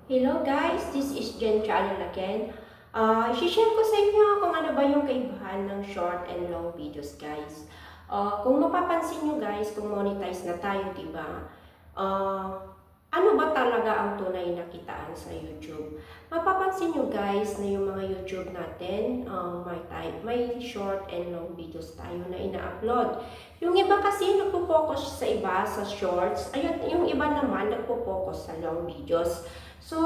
Hello guys, this is Jen Channel again. I-share ko sa inyo kung ano ba yung kaibahan ng short and long videos guys. Kung mapapansin nyo guys, kung monetize na tayo, diba? Ano ba talaga ang tunay na kitaan sa YouTube? Mapapansin nyo guys na yung mga YouTube natin, may short and long videos tayo na ina-upload. Yung iba kasi nagpo-focus sa iba, sa shorts. Ayun, yung iba naman nagpo-focus sa long videos. So,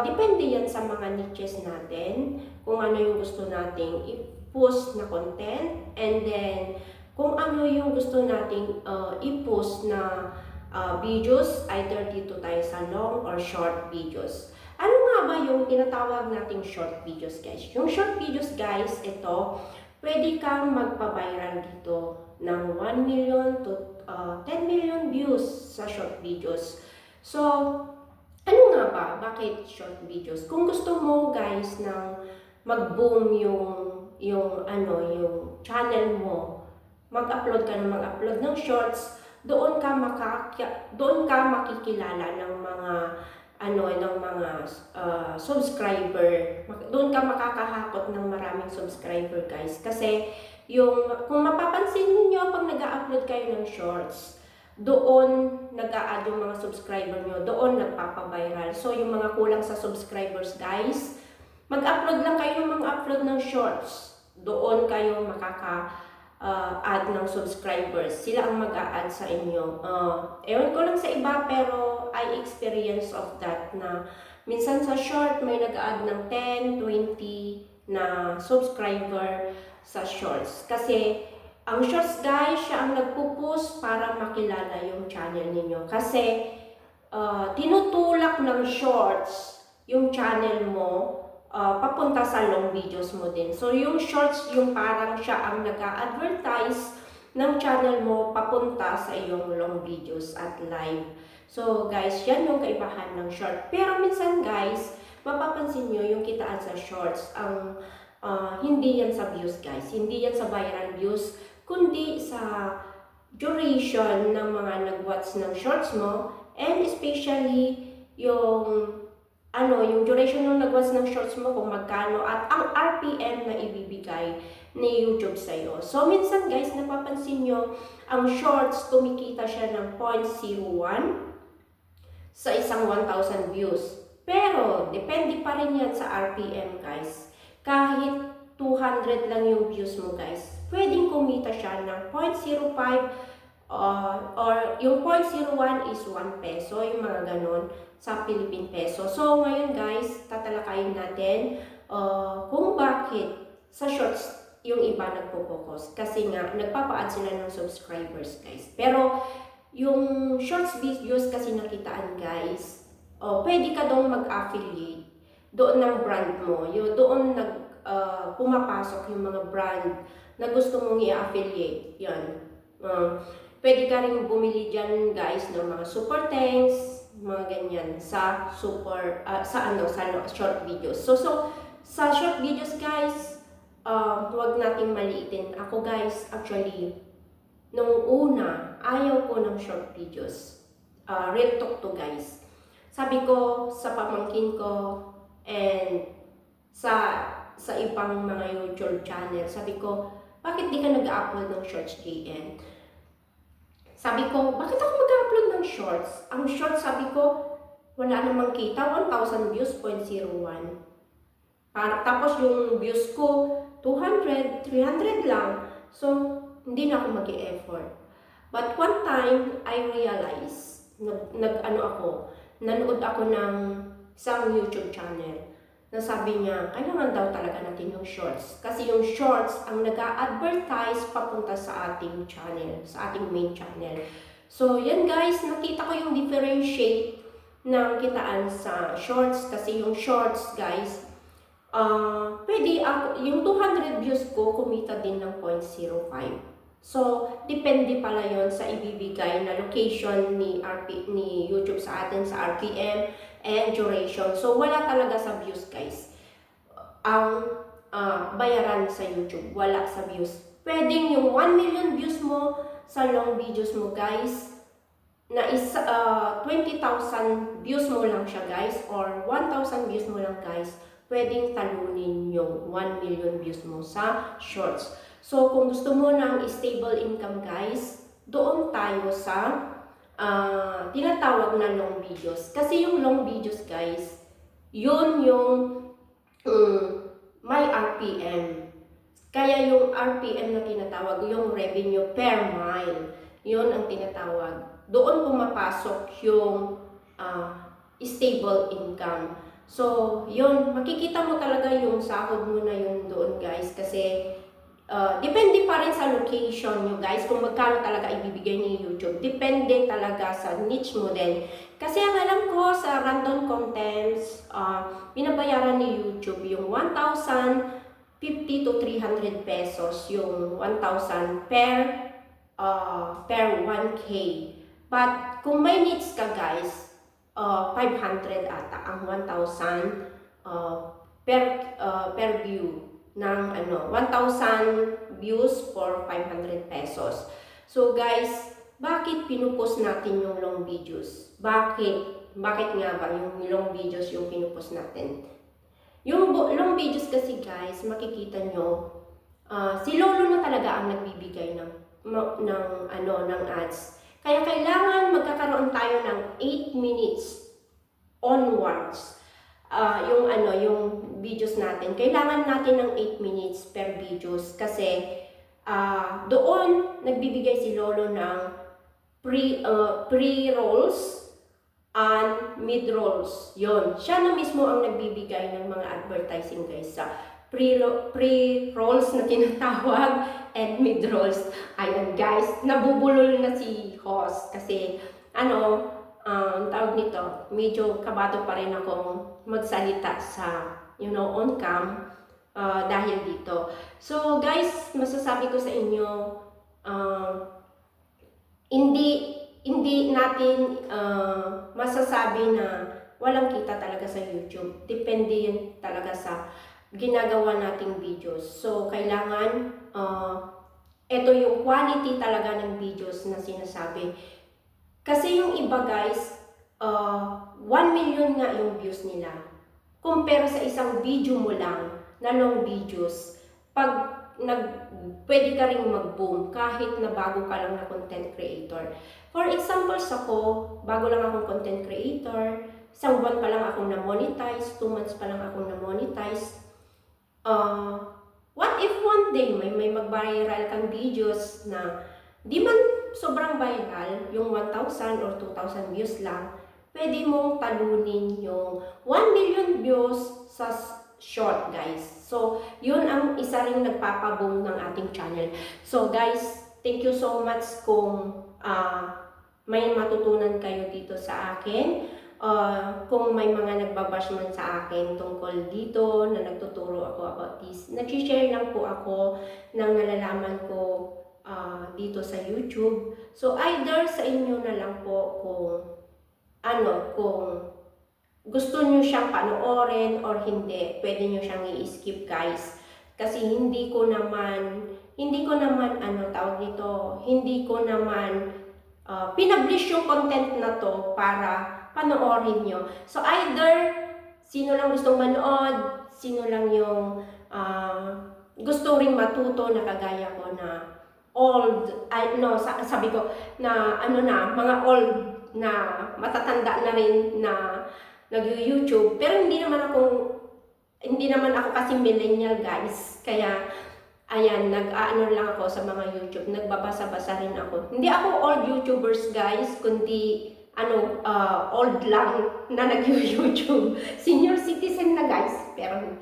depende yan sa mga niches natin, kung ano yung gusto nating i-post na content, and then kung ano yung gusto nating i-post na videos, either dito tayo sa long or short videos. Ano nga ba yung tinatawag nating short videos guys? Yung short videos guys, ito, pwede kang magpa-viral dito ng 1 million to 10 million views sa short videos. So, ano nga ba? Bakit short videos? Kung gusto mo guys ng mag-boom yung channel mo, mag-upload ka ng shorts, doon ka makikilala ng mga subscriber. Doon ka makakahakot ng maraming subscriber guys. Kasi kung mapapansin niyo pag nag-upload kayo ng shorts, doon nag-a-add yung mga subscriber nyo, doon nagpapa-viral. So, yung mga kulang sa subscribers, guys, mag-upload lang kayo ng mga upload ng shorts. Doon kayo makaka-add ng subscribers. Sila ang mag-a-add sa inyo. Ewan ko lang sa iba, pero I experience of that na minsan sa short, may nag-a-add ng 10, 20 na subscriber sa shorts. Kasi, ang shorts guys, siya ang nagpo-post para makilala yung channel ninyo. Kasi tinutulak ng shorts yung channel mo papunta sa long videos mo din. So yung shorts, yung parang siya ang nag-a-advertise ng channel mo papunta sa iyong long videos at live. So guys, yan yung kaibahan ng short. Pero minsan guys, mapapansin nyo yung kitaan sa shorts, hindi yan sa views guys. Hindi yan sa viral views, kundi sa duration ng mga nag-watch ng shorts mo, and especially yung duration ng nag-watch ng shorts mo, kung magkano, at ang RPM na ibibigay ni YouTube sa'yo. So, minsan guys, napapansin nyo, ang shorts, kumikita siya ng 0.01 sa isang 1,000 views. Pero, depende pa rin yan sa RPM guys. Kahit 200 lang yung views mo guys, pwedeng kumita siya ng 0.05 or yung 0.01 is 1 peso, yung mga ganon sa Philippine peso. So ngayon guys, tatalakayin natin kung bakit sa shorts yung iba nagpo-focus. Kasi nga, nagpapa-add sila ng subscribers guys. Pero yung shorts videos kasi nakitaan guys, pwede ka doon mag-affiliate doon ng brand mo. Doon pumapasok yung mga brand na gusto mong i-affiliate. Yan. Pwede ka rin bumili dyan guys ng mga super thanks, mga ganyan sa sa short videos. So sa short videos guys, huwag nating maliitin. Ako guys, actually, nung una, ayaw ko ng short videos. Real talk to guys. Sabi ko sa pamangkin ko and sa ibang mga YouTube channel, sabi ko, bakit di ka nag-upload ng shorts, JN? Sabi ko, bakit ako mag-upload ng shorts? Ang shorts, sabi ko, wala namang kita, 1,000 views, 0.01. Tapos yung views ko, 200, 300 lang. So, hindi na ako mag-e-effort. But one time, I realized, nanood ako ng isang YouTube channel na sabi niya, kailangan daw talaga natin yung shorts. Kasi yung shorts ang nag-a-advertise papunta sa ating channel, sa ating main channel. So, yan guys, nakita ko yung differentiate ng kitaan sa shorts. Kasi yung shorts, guys, pwede ako, yung 200 views ko, kumita din ng 0.05. So, depende pala yon sa ibibigay na location ni YouTube sa atin, sa RPM and duration. So, wala talaga sa views, guys. Ang bayaran sa YouTube, wala sa views. Pwedeng yung 1 million views mo sa long videos mo, guys, na 20,000 50,000 views mo lang siya guys or 1,000 views mo lang guys, pwedeng talunin yung 1 million views mo sa shorts. So kung gusto mo ng stable income guys, doon tayo sa tinatawag na long videos. Kasi yung long videos guys, yun yung may RPM. Kaya yung RPM na tinatawag, yung revenue per mile, yun ang tinatawag. Doon pumapasok yung stable income. So, yun, makikita mo talaga yung sahod mo na yun doon guys kasi depende pa rin sa location nyo guys kung magkano talaga ibibigay ni YouTube. Depende talaga sa niche mo din. Kasi ang alam ko sa random contents, binabayaran ni YouTube yung 1,050 to 300 pesos, yung 1,000 per 1K. But kung may niche ka guys, 500 ata ang 1,000 per view ng 1,000 views for 500 pesos. So guys, bakit pinupost natin yung long videos? Bakit nga ba yung long videos yung pinupost natin? Yung long videos kasi guys, makikita nyo, si Lolo na talaga ang nagbibigay ng ads. Kaya kailangan magkakaroon tayo ng 8 minutes onwards. Yung videos natin, kailangan natin ng 8 minutes per videos kasi doon nagbibigay si Lolo ng pre-rolls and mid-rolls. Yon, siya na mismo ang nagbibigay ng mga advertising guys sa pre-rolls na tinatawag and mid-rolls. Ayan guys, nabubulol na si host kasi tawag nito, medyo kabado pa rin akong magsalita sa, on cam dahil dito. So guys, masasabi ko sa inyo, hindi natin masasabi na walang kita talaga sa YouTube. Depende yun talaga sa ginagawa nating videos. So kailangan, ito yung quality talaga ng videos na sinasabi. Kasi yung iba guys, 1 million nga yung views nila. Compare sa isang video mo lang na long videos, pwede ka ring mag-boom kahit na bago ka lang na content creator. For example, ako, bago lang akong content creator, isang buwan pa lang akong na-monetize, 2 months pa lang akong na-monetize. What if one day may mag-viral kang videos na di man sobrang viral, yung 1,000 or 2,000 views lang, pwede mong talunin yung 1 million views sa short guys. So, yun ang isa ring nagpapaboom ng ating channel. So guys, thank you so much kung may matutunan kayo dito sa akin. Kung may mga nagbabash man sa akin tungkol dito na nagtuturo ako about this, nag-share lang po ako ng nalalaman ko dito sa YouTube. So either sa inyo na lang po kung gusto nyo siyang panoorin or hindi, pwede nyo siyang i-skip guys. Kasi hindi ko naman pinablish yung content na to para panoorin nyo. So either sino lang gustong manood, sino lang yung gusto ring matuto na kagaya ko na sabi ko na mga old na matatanda na rin na nag-YouTube, pero hindi naman ako kasi millennial guys. Kaya ayan, nag-aano lang ako sa mga YouTube, nagbabasa-basa rin ako. Hindi ako old YouTubers guys, kundi old lang na nag-YouTube. Senior citizen na guys. Pero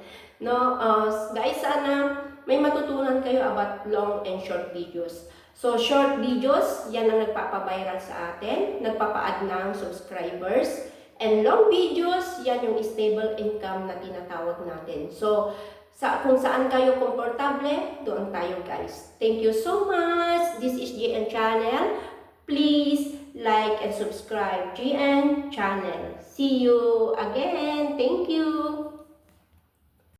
guys, sana may matutunan kayo about long and short videos. So, short videos, yan ang nagpapaviral sa atin, nagpapa-add ng subscribers. And long videos, yan yung stable income na tinatawag natin. So, kung saan kayo komportable, doon tayo guys. Thank you so much. This is GN Channel. Please like and subscribe GN Channel. See you again. Thank you.